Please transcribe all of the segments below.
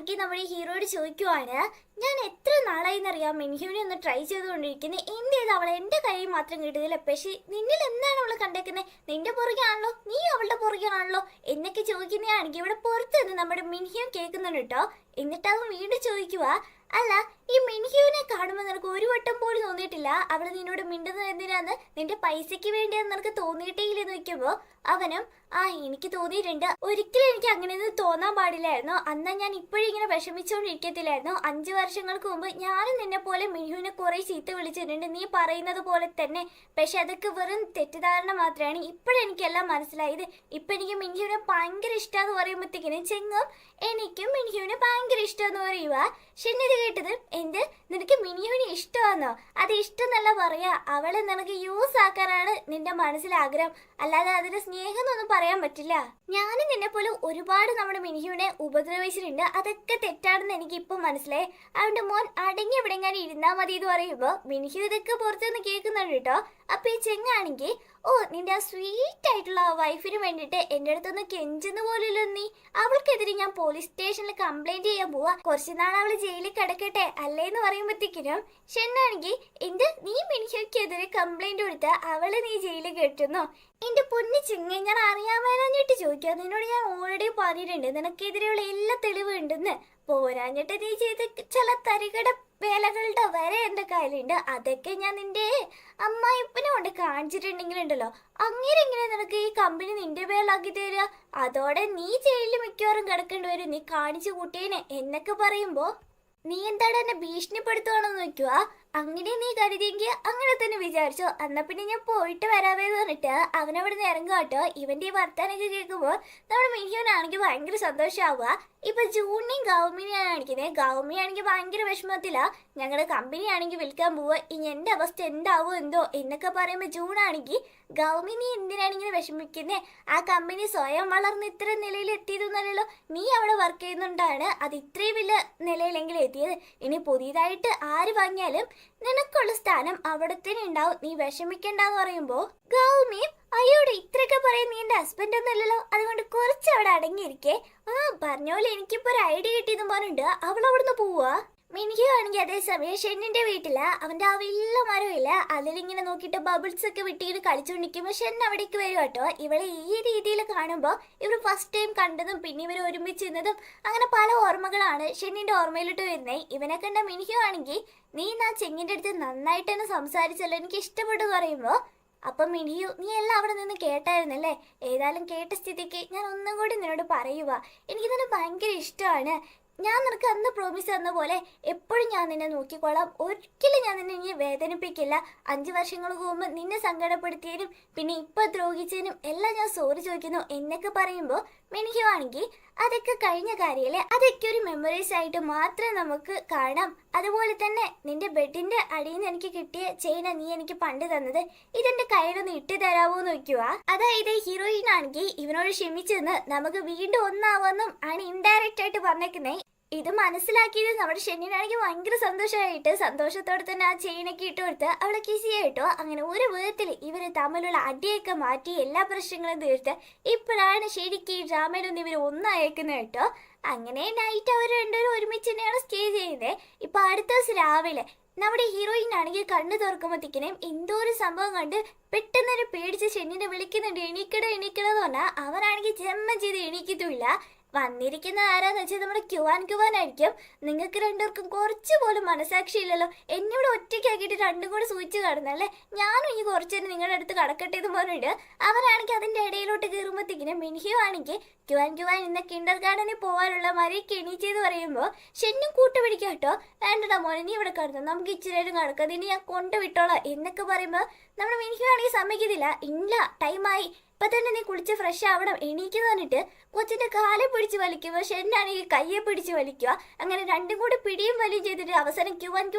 ആണെങ്കിൽ നമ്മുടെ ഹീറോയോട് ചോദിക്കുവാണ്, ഞാൻ എത്ര നാളായിന്നറിയാം മിൻഹ്യൂനെ ഒന്ന് ട്രൈ ചെയ്തുകൊണ്ടിരിക്കുന്നത്, എന്ത് അവളെ എൻ്റെ കയ്യിൽ മാത്രം കിട്ടുന്നില്ല, പക്ഷേ നിന്നിൽ എന്താണ് അവളെ കണ്ടേക്കുന്നത്, നിന്റെ പുറകെയാണല്ലോ, നീ അവളുടെ പുറകെയാണല്ലോ എന്നൊക്കെ ചോദിക്കുന്നതാണെങ്കിൽ ഇവിടെ പുറത്ത് നിന്ന് നമ്മുടെ മിൻഹ്യൂ കേൾക്കുന്നുണ്ട് കേട്ടോ. എന്നിട്ട് അവൻ വീണ്ടും ചോദിക്കുക, അല്ല ഈ മിൻഹ്യൂവിനെ കാണുമ്പോൾ നിനക്ക് ഒരു വട്ടം പോലും തോന്നിയിട്ടില്ല അവൾ നിന്നോട് മിണ്ടുന്നത് എന്തിനാന്ന്, നിന്റെ പൈസയ്ക്ക് വേണ്ടിയെന്ന് നിനക്ക് തോന്നിയിട്ടേ ഇല്ലെന്ന് വെക്കുമ്പോൾ അവനും എനിക്ക് തോന്നിയിട്ടുണ്ട്, ഒരിക്കലും എനിക്ക് അങ്ങനെയൊന്നും തോന്നാൻ പാടില്ലായിരുന്നു, അന്നാ ഞാൻ ഇപ്പോഴും ഇങ്ങനെ വിഷമിച്ചുകൊണ്ടിരിക്കത്തില്ലായിരുന്നു, 5 വർഷങ്ങൾക്ക് മുമ്പ് ഞാനും നിന്നെ പോലെ മിൻഹ്യൂവിനെ കുറെ ചീത്ത വിളിച്ചിട്ടുണ്ട് നീ പറയുന്നത് പോലെ തന്നെ, പക്ഷെ അതൊക്കെ വെറും തെറ്റിദ്ധാരണ മാത്രമാണ്, ഇപ്പോഴെനിക്കെല്ലാം മനസ്സിലായത്, ഇപ്പം എനിക്ക് മിൻഹ്യൂവിനെ ഭയങ്കര ഇഷ്ടമെന്ന് പറയുമ്പോഴത്തേക്കിനും ചെങ്ങും എനിക്കും മിൻഹ്യൂവിനെ ഭയങ്കര ഇഷ്ടമെന്ന് പറയുക. ഷെന്നിത് കേട്ടത്, എന്ത് നിനക്ക് മിൻഹ്യൂവിനെ ഇഷ്ടമാണോ, അത് ഇഷ്ടം എന്നല്ല പറയാ, അവളെ നിനക്ക് യൂസ് ആക്കാനാണ് നിന്റെ മനസ്സിലാഗ്രഹം, അല്ലാതെ അതിന് സ്നേഹം എന്നൊന്നും പറയാൻ പറ്റില്ല. ഞാനും നിന്നെ പോലെ ഒരുപാട് നമ്മുടെ മിൻഹ്യൂവിനെ ഉപദ്രവിച്ചിട്ടുണ്ട്, അതൊക്കെ തെറ്റാണെന്ന് എനിക്ക് ഇപ്പം മനസ്സിലായി, അവന്റെ മോൻ അടങ്ങി എവിടെങ്ങാനും ഇരുന്നാൽ മതി എന്ന് പറയുമ്പോൾ മിൻഹ്യൂ ഇതൊക്കെ പുറത്തുനിന്ന് കേൾക്കുന്നുണ്ട് കേട്ടോ. അപ്പൊ ഈ ചെങ്ങാണെങ്കിൽ, നിന്റെ ആ സ്വീറ്റ് ആയിട്ടുള്ള വൈഫിന് വേണ്ടിയിട്ട് എൻ്റെ അടുത്തൊന്ന് കെഞ്ചുന്ന പോലുമല്ലോ നീ, അവൾക്കെതിരെ ഞാൻ പോലീസ് സ്റ്റേഷനിൽ കംപ്ലൈന്റ് ചെയ്യാൻ പോവാ, കുറച്ച് നാൾ അവള് ജയിലിൽ കിടക്കട്ടെ അല്ലേന്ന് പറയുമ്പോഴത്തേക്കിനും ഷെന്നാണെങ്കിൽ, എന്ത് നീ മിൻഹ്യൂക്കെതിരെ കംപ്ലൈന്റ് കൊടുത്ത അവളെ നീ ജയിലിൽ കെട്ടുന്നു, എന്റെ പൊന്നു ചിങ്ങ ഞാൻ അറിയാമെന്നിട്ട് ചോദിക്കുക, നിന്നോട് ഞാൻ ഓൾറെഡി പറഞ്ഞിട്ടുണ്ട് നിനക്കെതിരെയുള്ള എല്ലാ തെളിവും ഉണ്ടെന്ന്, പോരാഞ്ഞിട്ട് നീ ചെയ്ത ചില തരികട വേലകളുടെ വരെ എൻ്റെ കയ്യിലുണ്ട്, അതൊക്കെ ഞാൻ നിന്റെ അമ്മായിപ്പനെ കൊണ്ട് കാണിച്ചിട്ടുണ്ടെങ്കിലുണ്ടല്ലോ, അങ്ങനെ എങ്ങനെ നിനക്ക് ഈ കമ്പനി നിന്റെ പേരിലാക്കി തരിക, അതോടെ നീ ജയിലിൽ മിക്കവാറും കിടക്കേണ്ടി വരും, നീ കാണിച്ചു കൂട്ടിയേനെ എന്നൊക്കെ പറയുമ്പോ നീ എന്താണ് എന്നെ ഭീഷണിപ്പെടുത്തുവാണെന്ന് നോക്കുക, അങ്ങനെ നീ കരുതിയെങ്കിൽ അങ്ങനെ തന്നെ വിചാരിച്ചോ, എന്നാ പിന്നെ ഞാൻ പോയിട്ട് വരാവേന്ന് പറഞ്ഞിട്ട് അവനവിടെ നിന്ന് ഇറങ്ങാട്ടോ. ഇവന്റെ ഈ വർത്താനൊക്കെ കേൾക്കുമ്പോൾ നമ്മുടെ മിൻഹ്യൂനാണെങ്കിൽ ഭയങ്കര സന്തോഷമാവുക. ഇപ്പൊ ജൂണിനെയും ഗൗമിനെയാണ് കാണിക്കുന്നത്, ഗൗമിയാണെങ്കിൽ ഭയങ്കര വിഷമത്തില, ഞങ്ങളുടെ കമ്പനി ആണെങ്കിൽ വിൽക്കാൻ പോവുക, ഇനി എന്റെ അവസ്ഥ എന്താവോ എന്തോ എന്നൊക്കെ പറയുമ്പോൾ ജൂണാണെങ്കിൽ, ഗൗമി നീ എന്തിനാണ് ഇങ്ങനെ വിഷമിക്കുന്നേ, ആ കമ്പനി സ്വയം വളർന്ന് ഇത്ര നിലയിൽ എത്തിയതൊന്നല്ലോ, നീ അവിടെ വർക്ക് ചെയ്യുന്നുണ്ടാണ് അത് ഇത്രയും വലിയ നിലയിലെങ്കിലും എത്തിയത്, ഇനി പുതിയതായിട്ട് ആര് വാങ്ങിയാലും നിനക്കുള്ള സ്ഥാനം അവിടെ തന്നെ ഉണ്ടാവും, നീ വിഷമിക്കണ്ടെന്ന് പറയുമ്പോ ഗൗമിയും, അയ്യോടെ ഇത്രയൊക്കെ പറയാൻ നീ എന്റെ ഹസ്ബൻഡ് ഒന്നുമല്ലല്ലോ, അതുകൊണ്ട് കുറച്ച് അവിടെ അടങ്ങിയിരിക്കേ, പറഞ്ഞോലെ എനിക്കിപ്പോ ഒരു ഐഡിയ കിട്ടിയെന്ന് പറഞ്ഞിട്ട് അവൾ അവിടുന്ന് പോവാ. മിൻഹ്യൂ ആണെങ്കിൽ അതേസമയം ഷെന്നിന്റെ വീട്ടില് അവന്റെ ആ വലിയ മരമില്ല അതിലിങ്ങനെ നോക്കിയിട്ട് ബബിൾസ് ഒക്കെ വിട്ടിട്ട് കളിച്ചുകൊണ്ടിരിക്കുമ്പോൾ ഷെൻ അവിടേക്ക് വരും കേട്ടോ. ഇവളെ ഈ രീതിയിൽ കാണുമ്പോൾ ഇവർ ഫസ്റ്റ് ടൈം കണ്ടതും പിന്നെ ഇവർ ഒരുമിച്ച് നിന്നതും അങ്ങനെ പല ഓർമ്മകളാണ് ഷെന്നിന്റെ ഓർമ്മയിലോട്ട് വരുന്നത്. ഇവനെ കണ്ട മിൻഹ്യൂ ആണെങ്കിൽ, നീ ആ ചെങ്ങിന്റെ അടുത്ത് നന്നായിട്ട് തന്നെ സംസാരിച്ചല്ലോ, എനിക്ക് ഇഷ്ടപ്പെട്ടു പറയുമ്പോൾ, അപ്പം മിൻഹ്യൂ നീ എല്ലാം അവിടെ നിന്ന് കേട്ടായിരുന്നല്ലേ, ഏതായാലും കേട്ട സ്ഥിതിക്ക് ഞാൻ ഒന്നും കൂടി നിന്നോട് പറയുക, എനിക്ക് തന്നെ ഭയങ്കര ഇഷ്ടമാണ്, ഞാൻ നിനക്ക് അന്ന് പ്രോമിസ് തന്ന പോലെ എപ്പോഴും ഞാൻ നിന്നെ നോക്കിക്കോളാം, ഒരിക്കലും ഞാൻ നിന്നെ ഇനി വേദനിപ്പിക്കില്ല, 5 വർഷങ്ങൾക്ക് മുമ്പ് നിന്നെ സങ്കടപ്പെടുത്തിയതിനും പിന്നെ ഇപ്പൊ ദ്രോഹിച്ചതിനും എല്ലാം ഞാൻ സോറി ചോദിക്കുന്നു എന്നൊക്കെ പറയുമ്പോൾ മിൻഹ്യൂ ആണെങ്കിൽ, അതൊക്കെ കഴിഞ്ഞ കാര്യമല്ലേ, അതൊക്കെ ഒരു മെമ്മറീസ് ആയിട്ട് മാത്രമേ നമുക്ക് കാണാം, അതുപോലെ തന്നെ നിന്റെ ബെഡിന്റെ അടിയിൽ നിന്ന് എനിക്ക് കിട്ടിയ ചെയിന നീ എനിക്ക് പണ്ട് തന്നത്, ഇതെന്റെ കയ്യിലൊന്ന് ഇട്ട് തരാവോ എന്ന് നോക്കുക. അതായത് ഹീറോയിൻ ആണെങ്കിൽ ഇവനോട് ക്ഷമിച്ചെന്ന് നമുക്ക് വീണ്ടും ഒന്നാവാന്നും ആണ് ഇൻഡയറക്റ്റ് ആയിട്ട് പറഞ്ഞേക്കുന്നേ. ഇത് മനസ്സിലാക്കിയത് നമ്മുടെ ഷെന്നിനാണെങ്കിൽ ഭയങ്കര സന്തോഷമായിട്ട് സന്തോഷത്തോടെ തന്നെ ആ ചെയിനൊക്കെ ഇട്ട് കൊടുത്ത് അവളെ കിസ് ചെയ്യട്ടോ. അങ്ങനെ ഒരു വിധത്തിൽ ഇവര് തമ്മിലുള്ള അടിയൊക്കെ മാറ്റി എല്ലാ പ്രശ്നങ്ങളും തീർത്ത് ഇപ്പോഴാണ് ശരിക്കും ഈ ഡ്രാമയിലൊന്നും ഇവർ ഒന്നയക്കുന്നത് കേട്ടോ. അങ്ങനെ നൈറ്റ് അവർ രണ്ടുപേരും ഒരുമിച്ച് തന്നെയാണ് സ്റ്റേ ചെയ്യുന്നത്. ഇപ്പൊ അടുത്ത ദിവസം രാവിലെ നമ്മുടെ ഹീറോയിൻ ആണെങ്കിൽ കണ്ണു തുറക്കുമ്പോഴത്തേക്കിനും എന്തോ ഒരു സംഭവം കണ്ട് പെട്ടെന്നൊരു പേടിച്ച് ഷെന്നിനെ വിളിക്കുന്നുണ്ട്, എണീക്കട എണീക്കണമെന്ന് പറഞ്ഞാൽ അവനാണെങ്കിൽ ജന്മം ചെയ്ത് എണീക്കത്തുമില്ല. വന്നിരിക്കുന്ന ആരാന്ന് വെച്ചാൽ നമ്മുടെ ക്യുവാൻ ആയിരിക്കും. നിങ്ങൾക്ക് രണ്ടുപേർക്കും കുറച്ച് പോലും മനസാക്ഷി ഇല്ലല്ലോ, എന്നോട് ഒറ്റയ്ക്കാക്കിയിട്ട് രണ്ടും കൂടെ സൂചിച്ച് കിടന്നല്ലേ, ഞാനും ഈ കുറച്ച് നേരം നിങ്ങളുടെ അടുത്ത് കടക്കട്ടെ എന്ന് പറഞ്ഞിട്ട് അവനാണെങ്കിൽ അതിന്റെ ഇടയിലോട്ട് കയറുമ്പോഴത്തേക്കിനും മിൻഹ്യൂ ആണെങ്കിൽ ക്യുവാൻ ഇന്ന് കിൻഡർ ഗാർഡനിൽ പോകാനുള്ള മരിയൊക്കെ എണീച്ചെന്ന് പറയുമ്പോൾ ഷെന്നും കൂട്ടുപിടിക്കുക കേട്ടോ. വേണ്ടടാ മോനെ നീ ഇവിടെ കിടന്നു, നമുക്ക് ഇച്ചിരി നേരം കിടക്കാം, ഇനി ഞാൻ കൊണ്ടുവിട്ടോളാം എന്നൊക്കെ പറയുമ്പോൾ നമ്മുടെ മിൻഹ്യൂ ആണെങ്കിൽ സമ്മതിക്കത്തില്ല. ഇല്ല ടൈമായി, ഇപ്പൊ തന്നെ നീ കുളിച്ച് ഫ്രഷ് ആവണം എണീക്കുന്നു പറഞ്ഞിട്ട് കൊച്ചിന്റെ കാലെ പിടിച്ച് വലിക്കുമ്പോൾ ഷെന്നാണെങ്കിൽ കയ്യെ പിടിച്ച് വലിക്കുക. അങ്ങനെ രണ്ടും കൂടി പിടിയും വലിയും ചെയ്തിട്ട് അവസാനം ക്യുവാൻ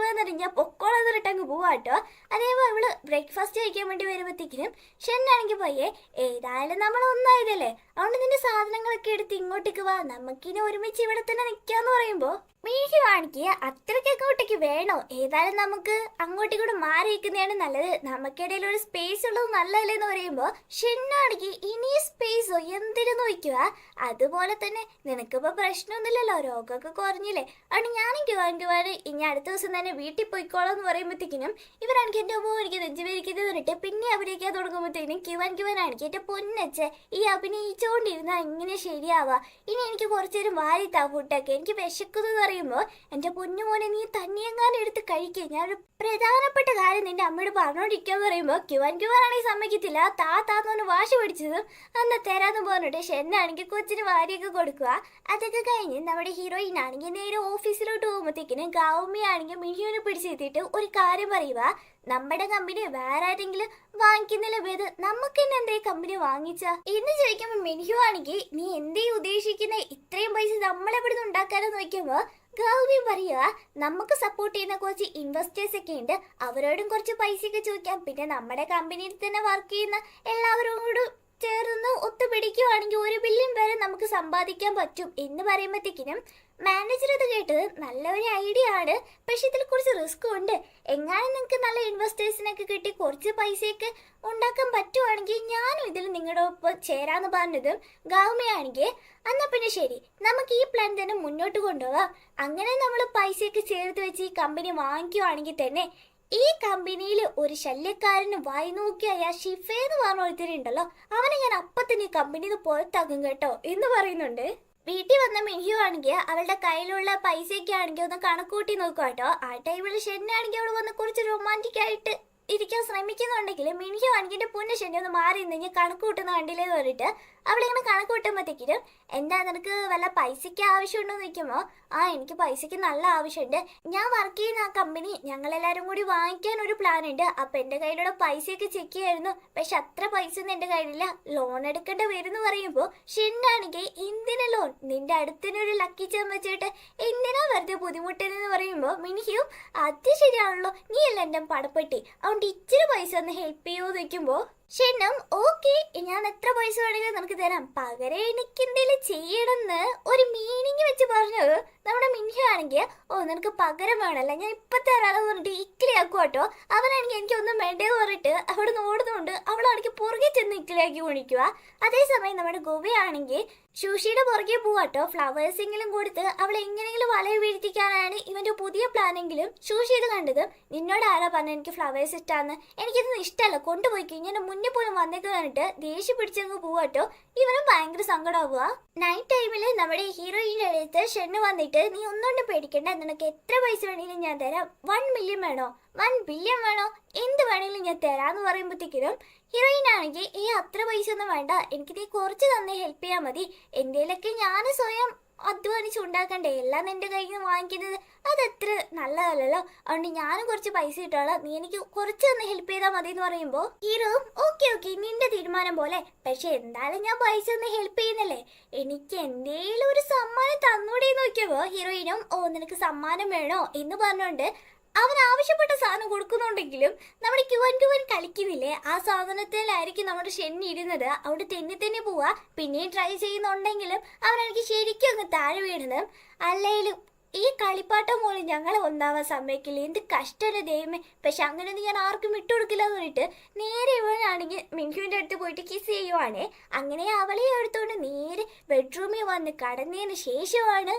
ഞാൻ പൊക്കോളം എന്നിട്ട് അങ്ങ് പോവാട്ടോ. അതേപോലെ അവള് ബ്രേക്ക്ഫാസ്റ്റ് കഴിക്കാൻ വേണ്ടി വരുമ്പോഴത്തേക്കിനും ഷെന്നാണെങ്കിൽ പോയേ, ഏതായാലും നമ്മൾ ഒന്നായതല്ലേ, അതുകൊണ്ട് നിന്റെ സാധനങ്ങളൊക്കെ എടുത്ത് ഇങ്ങോട്ടേക്ക് വാ, നമുക്കിനി ഒരുമിച്ച് ഇവിടെ തന്നെ നിൽക്കാന്ന് പറയുമ്പോ മിൻഹ്യൂ ആണെങ്കിൽ അത്രയ്ക്ക് അങ്ങോട്ടേക്ക് വേണോ, ഏതായാലും നമുക്ക് അങ്ങോട്ടേക്കൂടെ മാറി നിൽക്കുന്നതാണ് നല്ലത്, നമുക്കിടയിൽ ഒരു സ്പേസ് ഉള്ളത് നല്ലതല്ലേ എന്ന് പറയുമ്പോൾ ഷെന്നാണെങ്കിൽ നിനക്കാണെങ്കിൽ ഇനി സ്പേസോ എന്തിനു നോക്കുക. അതുപോലെ തന്നെ നിനക്കിപ്പോ പ്രശ്നമൊന്നുമില്ലല്ലോ, രോഗമൊക്കെ കുറഞ്ഞില്ലേ. അതുകൊണ്ട് ഞാനും ക്യുവാൻ ഇനി അടുത്ത ദിവസം തന്നെ വീട്ടിൽ പോയിക്കോളാം എന്ന് പറയുമ്പോഴത്തേക്കിനും ഇവരാണെങ്കിൽ എൻ്റെ ഒപ്പം എനിക്ക് നെഞ്ചുപേരിക്കുന്നത് പറഞ്ഞിട്ട് പിന്നെ അഭിനയിക്കാൻ തുടങ്ങുമ്പോഴത്തേനും ക്യുവാൻ ആണെങ്കിൽ എൻ്റെ പൊന്നച്ച ഈ അഭിനയിച്ചുകൊണ്ടിരുന്നാൽ എങ്ങനെ ശരിയാവാ. ഇനി എനിക്ക് കുറച്ചു നേരം വാരി താ ഫുഡൊക്കെ, എനിക്ക് വിശക്കുന്നു പറയുമ്പോൾ എൻ്റെ പൊന്നുമോനെ നീ തന്നെയെങ്ങാനും എടുത്ത് കഴിക്കുക, ഞാനൊരു പ്രധാനപ്പെട്ട കാര്യം നിന്റെ അമ്മയോട് പറഞ്ഞോണ്ടിരിക്കാന്ന് പറയുമ്പോൾ ക്യുവാനാണെങ്കിൽ സമ്മതിക്കത്തില്ല. താന്ന് പറഞ്ഞ് വാശി പിടിച്ചതും അന്ന് തരാന്ന് പറഞ്ഞിട്ട് ഷെന്നാണെങ്കിൽ കൊച്ചിന് വാരിയൊക്കെ കൊടുക്കുക. അതൊക്കെ കഴിഞ്ഞ് നമ്മുടെ ഹീറോയിൻ ആണെങ്കിൽ നേരെ ഓഫീസിലോട്ട് പോകുമ്പോഴത്തേക്കിനും ഗൗമിയാണെങ്കിൽ മിനിയോനെ പിടിച്ചെത്തിയിട്ട് ഒരു കാര്യം പറയുക, നമ്മുടെ കമ്പനി വേറെ ആരെങ്കിലും വാങ്ങിക്കുന്നില്ല ഭേദം നമുക്ക് തന്നെ എന്തേ കമ്പനി വാങ്ങിച്ച എന്ന് ചോദിക്കുമ്പോൾ മിനിഹു ആണെങ്കിൽ നീ എന്തേ ഉദ്ദേശിക്കുന്ന, ഇത്രയും പൈസ നമ്മളെവിടുന്ന് ഉണ്ടാക്കാനെന്ന് നോക്കുമ്പോൾ ഗൗരി പറയുക, നമുക്ക് സപ്പോർട്ട് ചെയ്യുന്ന കുറച്ച് ഇൻവെസ്റ്റേഴ്സ് ഒക്കെ ഉണ്ട്, അവരോടും കുറച്ച് പൈസയൊക്കെ ചോദിക്കാം, പിന്നെ നമ്മുടെ കമ്പനിയിൽ തന്നെ വർക്ക് ചെയ്യുന്ന എല്ലാവരോടും ചേർന്ന് ഒത്തുപിടിക്കുവാണെങ്കിൽ 1 ബില്യൺ വരെ നമുക്ക് സമ്പാദിക്കാൻ പറ്റും എന്ന് പറയുമ്പോഴത്തേക്കിനും മാനേജർ ഇത് കേട്ടത് നല്ലൊരു ഐഡിയ ആണ്, പക്ഷെ ഇതിൽ കുറച്ച് റിസ്ക് ഉണ്ട്. എങ്ങാനും നിങ്ങൾക്ക് നല്ല ഇൻവെസ്റ്റേഴ്സിനൊക്കെ കിട്ടി കുറച്ച് പൈസയൊക്കെ ഉണ്ടാക്കാൻ പറ്റുവാണെങ്കിൽ ഞാനും ഇതിൽ നിങ്ങളുടെ ഒപ്പം ചേരാന്ന് പറഞ്ഞതും ഗൗമിയാണെങ്കിൽ എന്നാൽ പിന്നെ ശരി നമുക്ക് ഈ പ്ലാൻ തന്നെ മുന്നോട്ട് കൊണ്ടുപോകാം. അങ്ങനെ നമ്മൾ പൈസയൊക്കെ ചേർത്ത് വെച്ച് ഈ കമ്പനി വാങ്ങിക്കുവാണെങ്കിൽ തന്നെ ഈ കമ്പനിയിൽ ഒരു ശല്യക്കാരന് വായി നോക്കിയായ ഷിഫേന്ന് പറഞ്ഞ ഒരുത്തരുണ്ടല്ലോ, അവനെ ഞാൻ അപ്പത്തന്നെ ഈ കമ്പനിന്ന് പുറത്താക്കും കേട്ടോ എന്ന് പറയുന്നുണ്ട്. വീട്ടിൽ വന്ന മിനിയു ആണെങ്കിൽ അവളുടെ കയ്യിലുള്ള പൈസയൊക്കെ ആണെങ്കിൽ ഒന്ന് കണക്കൂട്ടി നോക്കുക കേട്ടോ. ആ ടൈമിൽ ഷെന്നാണെങ്കിൽ അവൾ വന്ന് കുറച്ച് റൊമാൻറ്റിക് ആയിട്ട് ഇരിക്കാൻ ശ്രമിക്കുന്നുണ്ടെങ്കിൽ മിനിയു ആണെങ്കിൽ എൻ്റെ പൊന്നു ഷെന്നെ ഒന്ന് മാറി നിന്ന് കണക്ക് കൂട്ടുന്ന കണ്ടില്ലേന്ന് പറഞ്ഞിട്ട് അവളിങ്ങനെ കണക്ക് കൂട്ടുമ്പോഴത്തേക്കിനും എന്താ നിനക്ക് വല്ല പൈസയ്ക്ക് ആവശ്യമുണ്ടോ എന്ന് ചോദിക്കുമ്പോൾ എനിക്ക് പൈസയ്ക്ക് നല്ല ആവശ്യമുണ്ട്, ഞാൻ വർക്ക് ചെയ്യുന്ന ആ കമ്പനി ഞങ്ങളെല്ലാവരും കൂടി വാങ്ങിക്കാൻ ഒരു പ്ലാൻ ഉണ്ട്, അപ്പം എൻ്റെ കയ്യിലുള്ള പൈസയൊക്കെ ചെക്ക് ചെയ്യായിരുന്നു, പക്ഷെ അത്ര പൈസ ഒന്നും എൻ്റെ കയ്യിലില്ല, ലോൺ എടുക്കേണ്ട വരുമെന്ന് പറയുമ്പോൾ ഷെന്നാണെങ്കിൽ എന്തിനാ ലോൺ, നിന്റെ അടുത്തിനൊരു ലക്കി വെച്ചിട്ട് എന്തിനാ വെറുതെ ബുദ്ധിമുട്ടെന്ന് പറയുമ്പോൾ മിനിയും അത് ശരിയാണല്ലോ, നീ അല്ല എൻ്റെ പടപ്പെട്ടി, അതുകൊണ്ട് ഇച്ചിരി പൈസ ഒന്ന് ഹെൽപ്പ് ചെയ്യുമോ നിൽക്കുമ്പോൾ ഷെന്നും ഓക്കെ ഞാൻ എത്ര പൈസ വേണമെങ്കിലും നമുക്ക് തരാം, പകരം എനിക്ക് എന്തെങ്കിലും ചെയ്യണമെന്ന് ഒരു മീനിങ് വെച്ച് പറഞ്ഞത് നമ്മുടെ മിൻഹു ആണെങ്കിൽ നിനക്ക് പകരം വേണമല്ല ഞാൻ ഇപ്പം തരാമെന്ന് പറഞ്ഞിട്ട് ഇക്കിളിയാക്കും കേട്ടോ. അവനാണെങ്കിൽ എനിക്കൊന്നും വേണ്ടേന്ന് പറഞ്ഞിട്ട് അവിടെ നിന്ന് ഓടുന്നുണ്ട്, അവളാണെങ്കിൽ പുറകെ ചെന്ന് ഇക്കിളിയാക്കി കുണിക്കുക. അതേസമയം നമ്മുടെ ഗോവയാണെങ്കിൽ ഷൂഷിയുടെ പുറകെ പോവാട്ടോ, ഫ്ലവേഴ്സെങ്കിലും കൊടുത്ത് അവളെ എങ്ങനെയെങ്കിലും വലയ വീഴ്ത്തിക്കാനാണ് ഇവന്റെ പുതിയ പ്ലാനെങ്കിലും ഷൂഷി ഇത് കണ്ടതും നിന്നോട് ആരാ പറഞ്ഞ എനിക്ക് ഫ്ലവേഴ്സ് ഇഷ്ടാന്ന്, എനിക്കിതൊന്നും ഇഷ്ടമല്ല കൊണ്ടുപോയി ഇങ്ങനെ മുന്നേ പോലും വന്നേക്ക് പറഞ്ഞിട്ട് ദേഷ്യം പിടിച്ചങ്ങ് പോവാട്ടോ. ഇവനും ഭയങ്കര സങ്കടമാവുക. നൈറ്റ് ടൈമിൽ നമ്മുടെ ഹീറോയിൻ്റെ അടുത്ത് ഷെന്ന് വന്നിട്ട് നീ ഒന്നുകൊണ്ട് പേടിക്കണ്ട, നിനക്ക് എത്ര പൈസ വേണമെങ്കിലും ഞാൻ തരാം, 1 മില്യൺ വേണോ 1 ബില്യൺ വേണോ എന്ത് വേണമെങ്കിലും ഞാൻ തരാമെന്ന് പറയുമ്പോഴത്തേക്കിനും ഹീറോയിൻ ആണെങ്കിൽ അത്ര പൈസ ഒന്നും വേണ്ട, എനിക്ക് നീ കുറച്ച് തന്നെ ഹെൽപ്പ് ചെയ്യാൻ മതി, എന്തേലൊക്കെ ഞാൻ സ്വയം അധ്വാനിച്ച് ഉണ്ടാക്കണ്ടേ, എല്ലാം നിന്റെ കയ്യിൽ നിന്ന് വാങ്ങിക്കുന്നത് അതത്ര നല്ലതല്ലല്ലോ, അതുകൊണ്ട് ഞാനും കുറച്ച് പൈസ ഇട്ടോളാം, നീ എനിക്ക് കുറച്ച് തന്നെ ഹെൽപ്പ് ചെയ്താൽ മതി എന്ന് പറയുമ്പോൾ ഹീറോ ഓക്കെ നിന്റെ തീരുമാനം പോലെ, പക്ഷെ എന്തായാലും ഞാൻ പൈസ ഒന്ന് ഹെൽപ്പ് ചെയ്യുന്നല്ലേ, എനിക്ക് എന്തേലും ഒരു സമ്മാനം തന്നൂടെ നോക്കിയപ്പോൾ ഹീറോയിനും നിനക്ക് സമ്മാനം വേണോ എന്ന് പറഞ്ഞുകൊണ്ട് അവൻ ആവശ്യപ്പെട്ട സാധനം കൊടുക്കുന്നുണ്ടെങ്കിലും നമ്മുടെ ക്യുവൻ കളിക്കുന്നില്ലേ, ആ സാധനത്തിലായിരിക്കും നമ്മുടെ ഷെന്നി ഇരുന്നത്, അവിടെ തെന്നി പോവാ, പിന്നെയും ട്രൈ ചെയ്യുന്നുണ്ടെങ്കിലും അവനെനിക്ക് ശരിക്കും അങ്ങ് താഴെ വീഴുന്നത്. അല്ലേലും ഈ കളിപ്പാട്ടം പോലും ഞങ്ങളെ ഒന്നാവാൻ സമ്മതിക്കില്ല, എന്ത് കഷ്ടമല്ല ദൈവമേ, പക്ഷെ അങ്ങനെയൊന്നും ഞാൻ ആർക്കും വിട്ടുകൊടുക്കില്ല എന്ന് പറഞ്ഞിട്ട് നേരെ ഇവനാണെങ്കിൽ മിൻഹുവിൻ്റെ അടുത്ത് പോയിട്ട് കിസ് ചെയ്യുവാണേ. അങ്ങനെ അവളെ എടുത്തുകൊണ്ട് നേരെ ബെഡ്റൂമിൽ വന്ന് കടന്നതിന് ശേഷമാണ്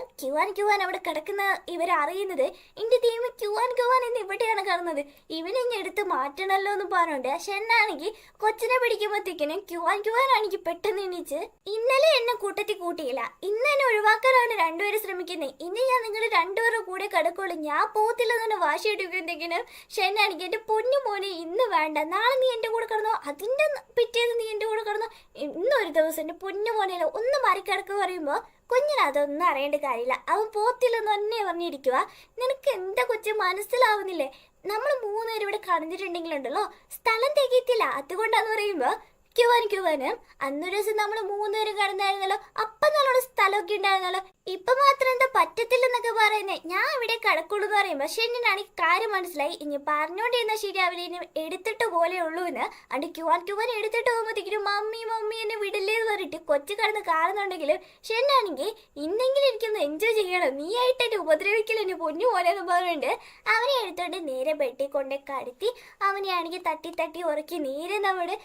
ക്യുവാൻ അവിടെ കിടക്കുന്ന ഇവരറിയുന്നത്. എൻ്റെ ദൈവം ക്യുവാൻ എന്ന് ഇവിടെയാണ് കിടന്നത്, ഇവനിങ്ങ് എടുത്ത് മാറ്റണല്ലോ എന്ന് പറഞ്ഞുകൊണ്ട് ഷെന്നാണെങ്കിൽ കൊച്ചിനെ പിടിക്കുമ്പോഴത്തേക്കിനും ക്യുവാൻ ആണെങ്കിൽ പെട്ടെന്ന് എണീച്ച് ഇന്നലെ എന്നെ കൂട്ടത്തിൽ കൂട്ടിയില്ല, ഇന്ന് എന്നെ ഒഴിവാക്കാനാണ് രണ്ടുപേരും ശ്രമിക്കുന്നത്, ഇന്ന് ഞാൻ നിങ്ങൾ രണ്ടുപേരുടെ കൂടെ കിടക്കുള്ളൂ, ഞാൻ പോകത്തില്ലെന്ന് തന്നെ വാശി എടുക്കുമ്പോഴത്തേക്കിനും ഷെന്നാണെങ്കിൽ എൻ്റെ പൊന്നു മോനെ ഇന്ന് വേണ്ട, നാളെ നീ എൻ്റെ കൂടെ കിടന്നോ, അതിൻ്റെ പിറ്റേന്ന് നീ എൻ്റെ കൂടെ കിടന്നോ, ഇന്നൊരു ദിവസം എൻ്റെ പൊന്നു മോനെയല്ലോ ഒന്ന് മറിക്കിടക്കുക പറയുമ്പോൾ കുഞ്ഞിന് അതൊന്നും അറിയേണ്ട കാര്യമില്ല, അവൻ പോത്തില്ലെന്ന് തന്നെ പറഞ്ഞിരിക്കുക. നിനക്ക് എന്താ കൊച്ചു മനസ്സിലാവുന്നില്ലേ, നമ്മൾ 3 പേര് ഇവിടെ കടന്നിട്ടുണ്ടെങ്കിലുണ്ടല്ലോ സ്ഥലം തികയത്തില്ല, അതുകൊണ്ടാന്ന് പറയുമ്പോൾ ക്യുവാനും അന്നൊരു ദിവസം നമ്മൾ 3 പേരും കിടന്നായിരുന്നല്ലോ, അപ്പം നല്ലോണം സ്ഥലമൊക്കെ ഉണ്ടായിരുന്നല്ലോ, ഇപ്പൊ മാത്രം എന്താ പറ്റത്തില്ലെന്നൊക്കെ പറയുന്നേ, ഞാൻ ഇവിടെ കിടക്കുള്ളൂ എന്ന് പറയുമ്പോൾ ഷെന്നിനാണെങ്കിൽ കാര്യം മനസ്സിലായി, ഇനി പറഞ്ഞോണ്ടിരുന്ന ശരി അവരിനി എടുത്തിട്ട് പോലെ ഉള്ളൂ എന്ന്. അണ്ട് ക്യുവാൻ എടുത്തിട്ട് പോകുമ്പോഴത്തേക്കും മമ്മി എന്നെ വിടില്ലേന്ന് പറഞ്ഞിട്ട് കൊച്ചു കിടന്ന് കാണുന്നുണ്ടെങ്കിലും ഷെന്നാണെങ്കിൽ ഇന്നെങ്കിലും എനിക്കൊന്ന് എൻജോയ് ചെയ്യണം, നീ ആയിട്ട് എന്നെ ഉപദ്രവിക്കില്ല എന്നെ പൊന്നു പോലെ എന്ന് പറഞ്ഞിട്ട് അവനെ എടുത്തോണ്ട് നേരെ ബെഡിൽ കൊണ്ടേ കടത്തി അവനെ ആണെങ്കിൽ തട്ടി ഉറക്കി നേരെ നമ്മുടെ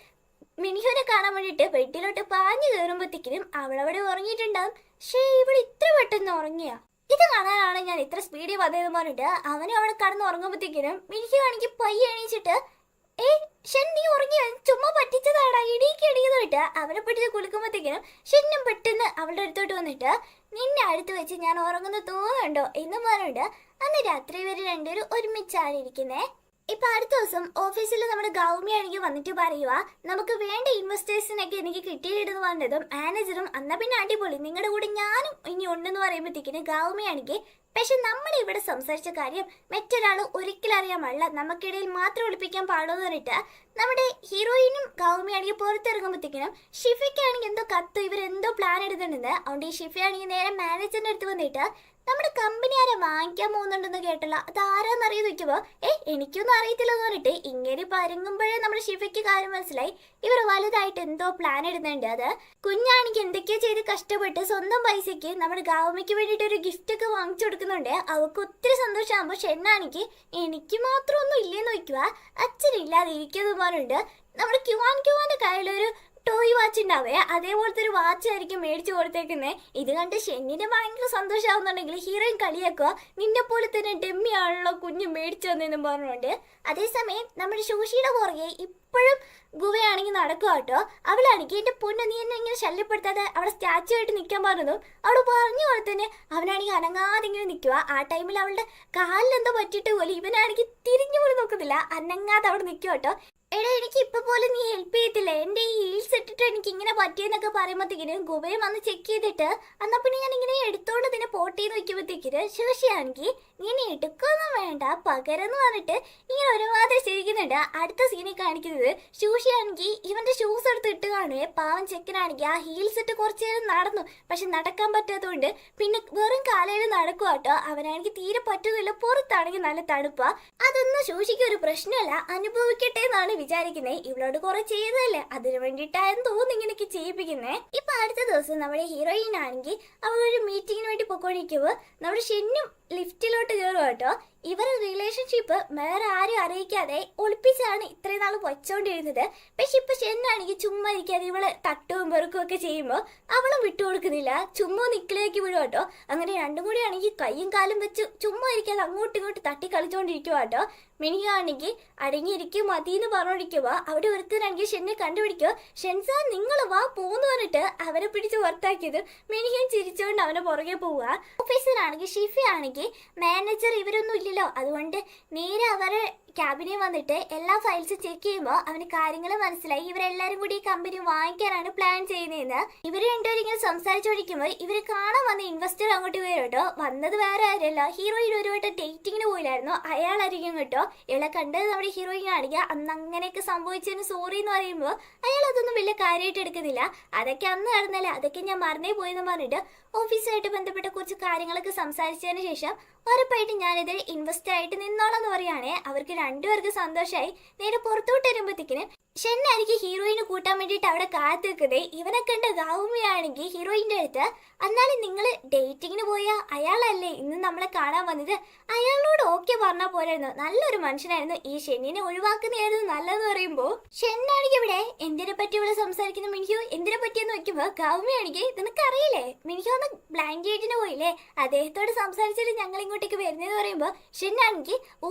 മിനിഹുവിനെ കാണാൻ വേണ്ടിട്ട് ബെഡിലോട്ട് പാഞ്ഞു കയറുമ്പോഴത്തേക്കിനും അവളവിടെ ഉറങ്ങിയിട്ടുണ്ടാവും. പക്ഷേ ഇവിടെ ഇത്ര പെട്ടെന്ന് ഉറങ്ങിയ ഇത് കാണാനാണ് ഞാൻ ഇത്ര സ്പീഡിൽ വന്നതെന്ന് പറഞ്ഞിട്ട് അവനും അവിടെ കടന്ന് ഉറങ്ങുമ്പോഴത്തേക്കിനും മിനിഹു ആണെങ്കിൽ പയ്യെ എണീച്ചിട്ട് ഷൻ നീ ഉറങ്ങിയ ചുമ്മാ പറ്റിച്ചതാടാ ഇടിക്ക് ഇടിയെന്ന് വിട്ട് അവനെ പിടിച്ച് കുളിക്കുമ്പോഴത്തേക്കിനും ഷെന്നും പെട്ടെന്ന് അവളുടെ അടുത്തോട്ട് വന്നിട്ട് നിന്നെ അടുത്ത് വെച്ച് ഞാൻ ഉറങ്ങുന്ന തോന്നുന്നുണ്ടോ എന്ന് പറഞ്ഞിട്ട് അന്ന് രാത്രി ഇവര് രണ്ടുപേരും ഒരുമിച്ചാണ് ഇരിക്കുന്നേ. ഇപ്പൊ അടുത്ത ദിവസം ഓഫീസിൽ നമ്മുടെ ഗൗമി ആണെങ്കിൽ വന്നിട്ട് പറയുക നമുക്ക് വേണ്ട ഇൻവെസ്റ്റേഴ്സിനൊക്കെ എനിക്ക് കിട്ടിയിട്ടെന്ന് പറഞ്ഞതും മാനേജറും എന്നാ പിന്നെ അടിപൊളി നിങ്ങളുടെ കൂടെ ഞാനും ഇനി ഉണ്ടെന്ന് പറയുമ്പോഴത്തേക്കിന് ഗൗമി ആണെങ്കിൽ പക്ഷെ നമ്മൾ ഇവിടെ സംസാരിച്ച കാര്യം മറ്റൊരാൾ ഒരിക്കലും അറിയാൻ പാടില്ല, നമുക്കിടയിൽ മാത്രം ഒളിപ്പിക്കാൻ പാടുമെന്ന് പറഞ്ഞിട്ട് നമ്മുടെ ഹീറോയിനും ഗൗമിയാണെങ്കിൽ പുറത്തിറങ്ങുമ്പോഴത്തേക്കിനും ഷിഫയ്ക്കാണെങ്കിൽ എന്തോ കത്ത് ഇവരെന്തോ പ്ലാൻ എടുത്തിട്ടുണ്ട്. അതുകൊണ്ട് ഈ ഷിഫയാണെങ്കിൽ നേരെ മാനേജറിന്റെ അടുത്ത് വന്നിട്ട് നമ്മുടെ കമ്പനി ആരെ വാങ്ങിക്കാൻ പോകുന്നുണ്ടെന്ന് കേട്ടല്ലോ, അത് ആരാന്നറിയാൻ നോക്കുമ്പോ എനിക്കൊന്നും അറിയത്തില്ലെന്ന് പറഞ്ഞിട്ട് ഇങ്ങനെ പരങ്ങുമ്പോഴേ നമ്മുടെ ഷിഫയ്ക്ക് കാര്യം മനസ്സിലായി ഇവർ വലുതായിട്ട് എന്തോ പ്ലാൻ ഇടുന്നുണ്ട്. അത് കുഞ്ഞാണെങ്കിൽ എന്തൊക്കെയോ ചെയ്ത് കഷ്ടപ്പെട്ട് സ്വന്തം പൈസയ്ക്ക് നമ്മുടെ ഗവൺമെന്റിക്ക് വേണ്ടിയിട്ട് ഒരു ഗിഫ്റ്റ് ഒക്കെ വാങ്ങിച്ചു കൊടുക്കുന്നുണ്ട്. അവൾക്ക് ഒത്തിരി സന്തോഷമാകുമ്പോൾ ഷെന്നാണെങ്കിൽ എനിക്ക് മാത്രമൊന്നും ഇല്ലേന്ന് നോക്കുക അച്ഛനില്ലാതെ ഇരിക്കുന്നു പറഞ്ഞിട്ട് നമ്മുടെ ക്യുവാന്റെ കയ്യിലൊരു ടോയ് വാച്ച് ഉണ്ടാവേ അതേപോലത്തെ ഒരു വാച്ച് ആയിരിക്കും മേടിച്ചു കൊടുത്തേക്കുന്നത്. ഇത് കണ്ട് ഷെന്നിന് ഭയങ്കര സന്തോഷമാവുന്നുണ്ടെങ്കിൽ ഹീറോയിൻ കളിയാക്കുക നിന്നെ പോലെ തന്നെ ഡെമ്മിയാണല്ലോ കുഞ്ഞ് മേടിച്ചു തന്നെന്നും പറഞ്ഞുകൊണ്ട്. അതേസമയം നമ്മുടെ ശൂഷിയുടെ പുറകെ ഇപ്പോഴും ഗുവയാണെങ്കിൽ നടക്കുക കേട്ടോ. അവളാണെങ്കിൽ എന്റെ പൊന്ന് നീ എന്നെ ഇങ്ങനെ ശല്യപ്പെടുത്താതെ അവിടെ സ്റ്റാച്ചു ആയിട്ട് നിൽക്കാൻ പറഞ്ഞതും അവള് പറഞ്ഞ പോലെ തന്നെ അവനാണെങ്കിൽ അനങ്ങാതെ ഇങ്ങനെ നിൽക്കുക. ആ ടൈമിൽ അവളുടെ കാലിലെന്തോ പറ്റിയിട്ട് പോലും ഇവനാണെങ്കിൽ തിരിഞ്ഞു പോലും നോക്കുന്നില്ല, അനങ്ങാതെ അവിടെ നിൽക്കുക കേട്ടോ. എടാ എനിക്ക് ഇപ്പൊ പോലെ നീ ഹെൽപ്പ് ചെയ്യത്തില്ല, എന്റെ ഈ ഹീൽസ് ഇട്ടിട്ട് എനിക്ക് ഇങ്ങനെ പറ്റിയെന്നൊക്കെ പറയുമ്പോഴത്തേക്കിന് ഗുബയെ വന്ന് ചെക്ക് ചെയ്തിട്ട് എന്നാ പിന്നെ ഞാൻ ഇങ്ങനെ എടുത്തോണ്ട് ഇതിനെ പോട്ടിന്ന് വെക്കുമ്പോഴത്തേക്കിന് ശേഷിയാണെങ്കിൽ നീ എടുക്കൊന്നും വേണ്ട പകരെന്ന് പറഞ്ഞിട്ട് ഇങ്ങനെ ഒരുമാതിരി ചിരിക്കുന്നുണ്ട്. അടുത്ത സീനിൽ കാണിക്കുന്നത് ശൂഷിയാണെങ്കിൽ ഇവന്റെ ഷൂസ് എടുത്ത് ഇട്ട് കാണുവേ. പാവം ചെക്കനാണെങ്കിൽ ആ ഹീൽസ് ഇട്ട് കുറച്ചു നേരം നടന്നു, പക്ഷെ നടക്കാൻ പറ്റാത്തതുകൊണ്ട് പിന്നെ വെറും കാലയിൽ നടക്കുക കേട്ടോ. അവനാണെങ്കിൽ തീരെ പറ്റുന്നില്ല, പുറത്താണെങ്കിൽ നല്ല തണുപ്പാ. അതൊന്നും ശൂഷിക്ക് ഒരു പ്രശ്നമല്ല, അനുഭവിക്കട്ടെ എന്നാണ് വിചാരിക്കുന്നേ. ഇവളോട് കുറെ ചെയ്തതല്ലേ, അതിനു വേണ്ടിയിട്ടായിരുന്നു തോന്നുന്നു ഇങ്ങനെയൊക്കെ ചെയ്യിപ്പിക്കുന്നേ. ഇപ്പൊ അടുത്ത ദിവസം നമ്മുടെ ഹീറോയിൻ ആണെങ്കിൽ അവളൊരു മീറ്റിങ്ങിന് വേണ്ടി പൊക്കോണ്ടിരിക്കുമ്പോൾ നമ്മുടെ ഷെന്നും ലിഫ്റ്റിലോട്ട് കയറുക കേട്ടോ. ഇവരുടെ റിലേഷൻഷിപ്പ് വേറെ ആരും അറിയിക്കാതെ ഒളിപ്പിച്ചാണ് ഇത്രയും നാൾ വച്ചോണ്ടിരുന്നത്. പക്ഷെ ഇപ്പൊ ഷെന്നാണെങ്കിൽ ചുമ്മാ ഇരിക്കാതെ ഇവളെ തട്ടും പെറുക്കും ഒക്കെ ചെയ്യുമ്പോൾ അവളും വിട്ടുകൊടുക്കുന്നില്ല, ചുമ്മാ നിക്കിലേക്ക് വിടുക കേട്ടോ. അങ്ങനെ രണ്ടും കൂടി ആണെങ്കിൽ കൈയും കാലും വെച്ച് ചുമ്മാ ഇരിക്കാതെ അങ്ങോട്ടും ഇങ്ങോട്ട് തട്ടി കളിച്ചോണ്ടിരിക്കുക കേട്ടോ. മിനിയാണെങ്കിൽ അടങ്ങിയിരിക്കും മതിയെന്ന് പറഞ്ഞോണ്ടിരിക്കുക. അവിടെ ഒരുത്തനാണെങ്കിൽ ഷെന്നെ കണ്ടുപിടിക്കുക. ഷെൻസാ നിങ്ങൾ വാ പോന്ന് പറഞ്ഞിട്ട് അവനെ പിടിച്ച് പുറത്താക്കിയത് മിനിയും ചിരിച്ചുകൊണ്ട് അവനെ പുറകെ പോവുക. ഓഫീസറാണെങ്കിൽ ഷിഫി ആണെങ്കിൽ മാനേജർ ഇവരൊന്നും ഇല്ലല്ലോ, അതുകൊണ്ട് നേരെ അവരെ ക്യാബിനെ വന്നിട്ട് എല്ലാ ഫയൽസും ചെക്ക് ചെയ്യുമ്പോൾ അവന് കാര്യങ്ങൾ മനസ്സിലായി ഇവരെല്ലാരും കൂടി ഈ കമ്പനി വാങ്ങിക്കാനാണ് പ്ലാൻ ചെയ്യുന്നതെന്ന്. ഇവര് രണ്ടുപേരും ഇങ്ങനെ സംസാരിച്ചോണ്ടിരിക്കുമ്പോൾ ഇവര് കാണാൻ വന്ന ഇൻവെസ്റ്റർ അങ്ങോട്ട് പോയി കേട്ടോ. വന്നത് വേറെ ആരല്ല, ഹീറോയിൻ ഒരു വട്ടം ഡേറ്റിങ്ങിന് പോയില്ലായിരുന്നു, അയാളായിരിക്കും കേട്ടോ. ഇയാളെ കണ്ടത് നമ്മുടെ ഹീറോയിൻ ആണെങ്കിൽ അന്ന് അങ്ങനെയൊക്കെ സംഭവിച്ചതിന് സോറി എന്ന് പറയുമ്പോൾ അയാൾ അതൊന്നും വലിയ കാര്യമായിട്ട് എടുക്കുന്നില്ല. അതൊക്കെ അന്ന് നടന്നല്ലേ, അതൊക്കെ ഞാൻ മറന്നേ പോയെന്ന് പറഞ്ഞിട്ട് ഓഫീസുമായിട്ട് ബന്ധപ്പെട്ട കുറച്ച് കാര്യങ്ങളൊക്കെ സംസാരിച്ചതിന് ശേഷം ഉറപ്പായിട്ട് ഞാനിത് ഇൻവെസ്റ്റ് ആയിട്ട് നിന്നോളാം എന്ന് പറയുകയാണെ. അവർക്ക് രണ്ടുപേർക്ക് സന്തോഷമായി. നേരെ പുറത്തോട്ട് വരുമ്പോഴത്തേക്കിന് ഷെന്നായിരിക്കും ഹീറോയിന് കൂട്ടാൻ വേണ്ടിയിട്ട് അവിടെ കാത്തു നിൽക്കുന്നത്. ഇവനെ കണ്ട ഗൗമിയാണെങ്കിൽ ഹീറോയിൻ്റെ അടുത്ത് എന്നാലും നിങ്ങൾ ഡേറ്റിങ്ങിന് പോയ അയാളല്ലേ ഇന്ന് നമ്മളെ കാണാൻ വന്നത്, അയാളോട് ഓക്കെ പറഞ്ഞാൽ പോരായിരുന്നു, നല്ലൊരു മനുഷ്യനായിരുന്നു, ഈ ഷെന്നിനെ ഒഴിവാക്കുന്നതായിരുന്നു നല്ലതെന്ന് പറയുമ്പോൾ ഷെന്നാണെങ്കിൽ ഇവിടെ എന്തിനെ പറ്റി ഇവിടെ സംസാരിക്കുന്ന മിനിഹു എന്തിനെ പറ്റിയെന്ന് നോക്കുമ്പോൾ ഗൗമിയാണെങ്കിൽ നിനക്കറിയില്ലേ മിനിഹു ഒന്ന് ബ്ലാങ്കേറ്റിന് പോയില്ലേ, അദ്ദേഹത്തോട് സംസാരിച്ചിട്ട് ഞങ്ങൾ ഇങ്ങോട്ടേക്ക് വരുന്നതെന്ന് പറയുമ്പോൾ ഷെന്നാണെങ്കിൽ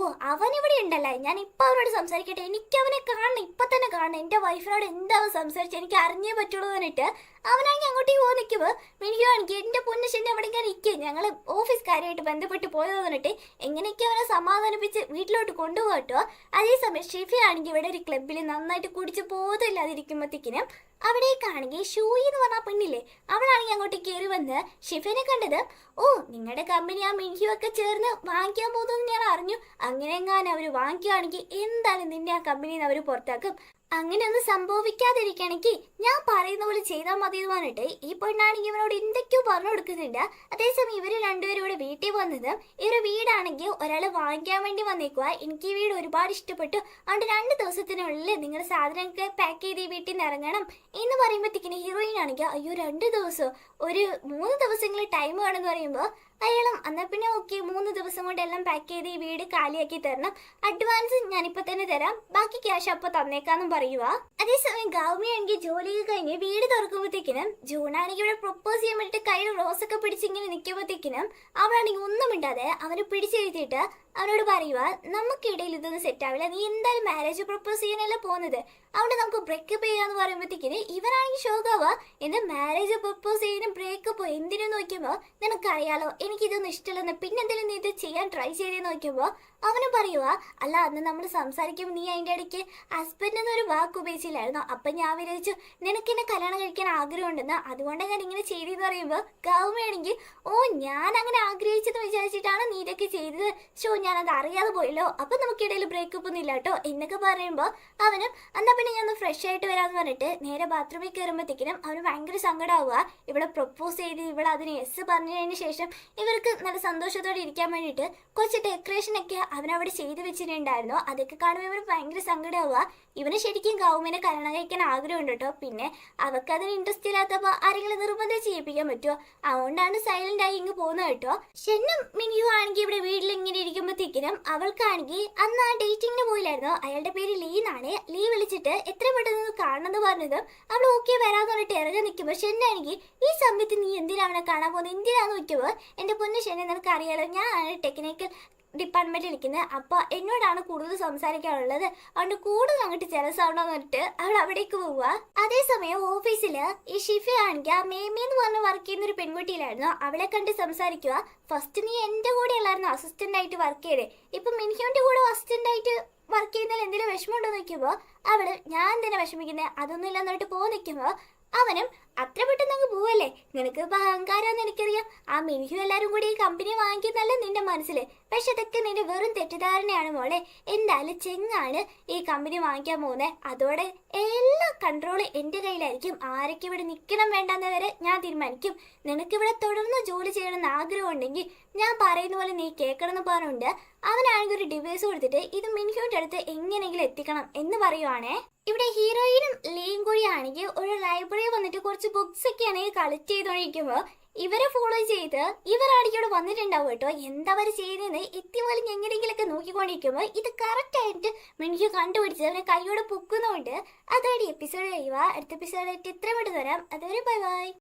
അവൻ ഇവിടെ ഉണ്ടല്ലേ, ഞാൻ ഇപ്പൊ അവനോട് സംസാരിക്കട്ടെ, എനിക്ക് അവനെ കാണണം, ഇപ്പൊ തന്നെ കാണണം, എന്റെ വൈഫിനോട് എന്താവും സംസാരിച്ച് എനിക്ക് അറിഞ്ഞേ പറ്റുള്ളൂ എന്നിട്ട് അവനാണെങ്കിൽ അങ്ങോട്ടേക്ക് പോയി നിൽക്കുമ്പോൾ മിനിഹു ആണെങ്കിൽ എന്റെ പൊന്നു ഷെന്നെ അവിടെ ഇങ്ങനെ ഇരിക്കും, ഞങ്ങൾ ഓഫീസ് കാര്യമായിട്ട് ബന്ധപ്പെട്ട് പോയത് പറഞ്ഞിട്ട് എങ്ങനെയൊക്കെ അവനെ സമാധാനിപ്പിച്ച് വീട്ടിലോട്ട് കൊണ്ടുപോകട്ടോ. അതേസമയം ഷിഫി ആണെങ്കിൽ ഇവിടെ ഒരു ക്ലബിൽ നന്നായിട്ട് കുടിച്ച് പോകത്തില്ലാതിരിക്കുമ്പോഴത്തേക്കിനും അവിടേക്കാണെങ്കിൽ ഷൂയി എന്ന് പറഞ്ഞ പെണ്ണില്ലേ, അവളാണെങ്കിൽ അങ്ങോട്ട് കയറി വന്ന് ഷിഫിനെ കണ്ടത് നിങ്ങളുടെ കമ്പനി ആ മിനിഹു ഒക്കെ ചേർന്ന് വാങ്ങിക്കാൻ പോകുന്നു ഞാൻ അറിഞ്ഞു, അങ്ങനെ എങ്ങാനും അവർ വാങ്ങിക്കുകയാണെങ്കിൽ എന്തായാലും നിന്നെ ആ കമ്പനിയിൽ നിന്ന് അവർ പുറത്താക്കും, അങ്ങനെയൊന്നും സംഭവിക്കാതിരിക്കണമെങ്കിൽ ഞാൻ പറയുന്ന പോലെ ചെയ്താൽ മതി എന്ന് പറഞ്ഞിട്ട് ഈ പെണ്ണാണെങ്കിൽ ഇവനോട് എന്തൊക്കെയോ പറഞ്ഞു കൊടുക്കുന്നുണ്ട്. അതേസമയം ഇവർ രണ്ടുപേരും ഇവിടെ വീട്ടിൽ വന്നതും ഇവരുടെ വീടാണെങ്കിൽ ഒരാൾ വാങ്ങിക്കാൻ വേണ്ടി വന്നേക്കുക. എനിക്ക് ഈ വീട് ഒരുപാട് ഇഷ്ടപ്പെട്ടു, അതുകൊണ്ട് 2 ദിവസത്തിനുള്ളിൽ നിങ്ങളുടെ സാധനമൊക്കെ പാക്ക് ചെയ്ത് ഈ വീട്ടിൽ നിന്ന് ഇറങ്ങണം എന്ന് പറയുമ്പോഴത്തേക്കിന് ഹീറോയിൻ ആണെങ്കിൽ അയ്യോ 2 ദിവസം ഒരു 3 ദിവസങ്ങളിൽ ടൈം വേണമെന്ന് പറയുമ്പോൾ അയാളും എന്നാ പിന്നെ ഓക്കെ 3 ദിവസം കൊണ്ട് എല്ലാം പാക്ക് ചെയ്ത് ഈ വീട് കാലിയാക്കി തരണം, അഡ്വാൻസ് ഞാനിപ്പോ തന്നെ തരാം, ബാക്കി ക്യാഷ് അപ്പൊ തന്നേക്കാന്നും പറയുക. അതേസമയം ഗൗമിയാണെങ്കിൽ ജോലിയൊക്കെ കഴിഞ്ഞ് വീട് തുറക്കുമ്പോഴത്തേക്കിനും ജൂണാണെങ്കിൽ ഇവിടെ പ്രൊപ്പോസ് ചെയ്യാൻ വേണ്ടിട്ട് കയ്യിൽ റോസൊക്കെ പിടിച്ചിങ്ങനെ നിൽക്കുമ്പോഴത്തേക്കിനും അവളാണെങ്കിൽ ഒന്നും മിണ്ടാതെ അവനെ പിടിച്ചെഴുതിയിട്ട് അവനോട് പറയുക, നമുക്കിടയിൽ ഇതൊന്നും സെറ്റ് ആവില്ല, നീ എന്തായാലും മാരേജ് പ്രൊപ്പോസ് ചെയ്യാനല്ല പോകുന്നത്, അവിടെ നമുക്ക് ബ്രേക്കപ്പ് ചെയ്യാന്ന് പറയുമ്പോഴത്തേക്കിന് ഇവനാണെങ്കിൽ ഷോക്കാവുക. എന്റെ മാരേജ് പ്രൊപ്പോസ് ചെയ്യാനും ബ്രേക്കപ്പോ എന്തിനെന്ന് നോക്കുമ്പോ നിനക്കറിയാലോ എനിക്കിതൊന്നും ഇഷ്ടമല്ലെന്ന്, പിന്നെന്തെങ്കിലും നീ ഇത് ചെയ്യാൻ ട്രൈ ചെയ്തെന്ന് നോക്കുമ്പോ അവന് പറയുക, അല്ല അന്ന് നമ്മൾ സംസാരിക്കുമ്പോൾ നീ അതിൻ്റെ ഇടയ്ക്ക് ഹസ്ബൻഡ് എന്നൊരു വാക്ക് ഉപയോഗിച്ചില്ലായിരുന്നോ, അപ്പൊ ഞാൻ വിചാരിച്ചു നിനക്ക് എന്നെ കല്യാണം കഴിക്കാൻ ആഗ്രഹമുണ്ടെന്ന്, അതുകൊണ്ട് ഞാൻ ഇങ്ങനെ ചെയ്തെന്ന് പറയുമ്പോൾ ഗൗമയാണെങ്കിൽ ഓ ഞാൻ അങ്ങനെ ആഗ്രഹിച്ചെന്ന് വിചാരിച്ചിട്ടാണ് നീ ഇതൊക്കെ ചെയ്തത്, ഷോ ഞാനത് അറിയാതെ പോയല്ലോ, അപ്പൊ നമുക്കിടയിൽ ബ്രേക്കപ്പ് ഒന്നും ഇല്ല കേട്ടോ എന്നൊക്കെ പറയുമ്പോൾ അവനും എന്നാ പിന്നെ ഞാൻ ഒന്ന് ഫ്രഷ് ആയിട്ട് വരാമെന്ന് പറഞ്ഞിട്ട് നേരെ ബാത്റൂമിൽ കയറുമ്പോഴത്തേക്കിനും അവന് ഭയങ്കര സങ്കടമാവുക. ഇവിടെ പ്രൊപ്പോസ് ചെയ്ത് ഇവിടെ അതിന് യെസ് പറഞ്ഞതിന് ശേഷം ഇവർക്ക് നല്ല സന്തോഷത്തോടെ ഇരിക്കാൻ വേണ്ടിയിട്ട് കുറച്ച് ഡെക്കറേഷനൊക്കെ അവനവിടെ ചെയ്തു വെച്ചിട്ടുണ്ടായിരുന്നു. അതൊക്കെ കാണുമ്പോൾ ഇവർ ഭയങ്കര സങ്കടമാവുക. ഇവന് ശരിക്കും ഗൗമിനെ കല്യാണം കഴിക്കാൻ ആഗ്രഹമുണ്ട് കേട്ടോ, പിന്നെ അവർക്ക് ഇൻട്രസ്റ്റ് ഇല്ലാത്തപ്പോൾ ആരെങ്കിലും നിർബന്ധം ചെയ്യിപ്പിക്കാൻ പറ്റുമോ, അതുകൊണ്ടാണ് സൈലന്റ് ആയി ഇങ്ങ് പോകുന്നത് കേട്ടോ. ഷെന്നും മിനിയും ആണെങ്കിൽ ഇവിടെ വീട്ടിൽ ഇങ്ങനെ ഇരിക്കുമ്പോഴത്തേക്കിനും അവൾക്കാണെങ്കിൽ അന്ന് ആ ഡേറ്റിങ്ങിന് പോയില്ലായിരുന്നോ, അയാളുടെ പേര് ലീ എന്നാണ്. ലീ വിളിച്ചിട്ട് എത്ര പെട്ടെന്ന് കാണണമെന്ന് പറഞ്ഞതും അവൾ ഓക്കെ വരാന്ന് പറഞ്ഞിട്ട് ഇറങ്ങി നിൽക്കുമ്പോൾ ഷെന്നാണെങ്കിൽ ഈ സമയത്ത് നീ എന്തിനാ അവനെ കാണാൻ പോകുന്നത്, എന്തിനാന്ന് നോക്കുമ്പോൾ എൻ്റെ പൊന്നു ഷെന്നെ നിനക്ക് അറിയാലോ ഞാനാണ് ടെക്നിക്കൽ ഡിപ്പാർട്ട്മെന്റിൽ ഇരിക്കുന്നത്, അപ്പൊ എന്നോടാണ് കൂടുതൽ സംസാരിക്കാനുള്ളത്, അതുകൊണ്ട് കൂടുതൽ അങ്ങോട്ട് ജലസാവണമെന്ന് പറഞ്ഞിട്ട് അവൾ അവിടേക്ക് പോവുക. അതേസമയം ഓഫീസില് ഈ ഷിഫി ആണെങ്കിൽ ആ മേമി എന്ന് പറഞ്ഞ് വർക്ക് ചെയ്യുന്ന ഒരു പെൺകുട്ടിയിലായിരുന്നു, അവളെ കണ്ട് സംസാരിക്കുക. ഫസ്റ്റ് നീ എന്റെ കൂടെ അല്ലായിരുന്നു അസിസ്റ്റന്റ് ആയിട്ട് വർക്ക് ചെയ്തേ, ഇപ്പൊ മിനിഹോന്റെ കൂടെ അസിസ്റ്റന്റ് ആയിട്ട് വർക്ക് ചെയ്യുന്നതിൽ എന്തെങ്കിലും വിഷമമുണ്ടോ നിൽക്കുമ്പോൾ അവള് ഞാൻ തന്നെ വിഷമിക്കുന്നത് അതൊന്നും ഇല്ല എന്നിട്ട് പോ നിൽക്കുമ്പോൾ അവനും അത്ര പെട്ടെന്ന് അങ്ങ് പോവല്ലേ, നിനക്ക് ഇപ്പൊ അഹങ്കാരാന്ന് എനിക്കറിയാം, ആ മിനിഹു എല്ലാരും കൂടി ഈ കമ്പനി വാങ്ങിക്കുന്നല്ലേ നിന്റെ മനസ്സില്, പക്ഷെ അതൊക്കെ നിന്റെ വെറും തെറ്റിദ്ധാരണയാണ് മോളെ, എന്തായാലും ചെങ്ങാണ് ഈ കമ്പനി വാങ്ങിക്കാൻ പോകുന്നത്, അതോടെ എല്ലാ കൺട്രോളും എന്റെ കയ്യിലായിരിക്കും, ആരൊക്കെ ഇവിടെ നിൽക്കണം വേണ്ടെന്ന് വരെ ഞാൻ തീരുമാനിക്കും, നിനക്കിവിടെ തുടർന്ന് ജോലി ചെയ്യണമെന്ന് ആഗ്രഹം ഉണ്ടെങ്കിൽ ഞാൻ പറയുന്ന പോലെ നീ കേൾക്കണമെന്ന് പറഞ്ഞുകൊണ്ട് അവനാണെങ്കിൽ ഒരു ഡിവൈസ് കൊടുത്തിട്ട് ഇത് മിനിഹുവിന്റെ അടുത്ത് എങ്ങനെയെങ്കിലും എത്തിക്കണം എന്ന് പറയുവാണേ. ഇവിടെ ഹീറോയിനും ലീയും കൂടി ആണെങ്കിൽ ഒരു ലൈബ്രറി വന്നിട്ട് കുറച്ച് ബുക്സ് ഒക്കെ ആണെങ്കിൽ കളക്ട് ചെയ്തോണ്ടിരിക്കുമ്പോൾ ഇവരെ ഫോളോ ചെയ്ത് ഇവരാണെങ്കിൽ ഇവിടെ വന്നിട്ടുണ്ടാവും കേട്ടോ. എന്താ അവർ ചെയ്യുന്നതെന്ന് എത്തിപോലും എങ്ങനെയെങ്കിലൊക്കെ നോക്കിക്കൊണ്ടിരിക്കുമ്പോൾ ഇത് കറക്റ്റ് ആയിട്ട് മിനിക്ക് കണ്ടുപിടിച്ച് അവനെ കൈയോടെ പൊക്കുന്നുണ്ട്. അതോടെ എപ്പിസോഡ് കഴിയുക. അടുത്ത എപ്പിസോഡായിട്ട് ഇത്രയും വിട്ട് തരാം. അതുവരെ ബൈ ബൈ.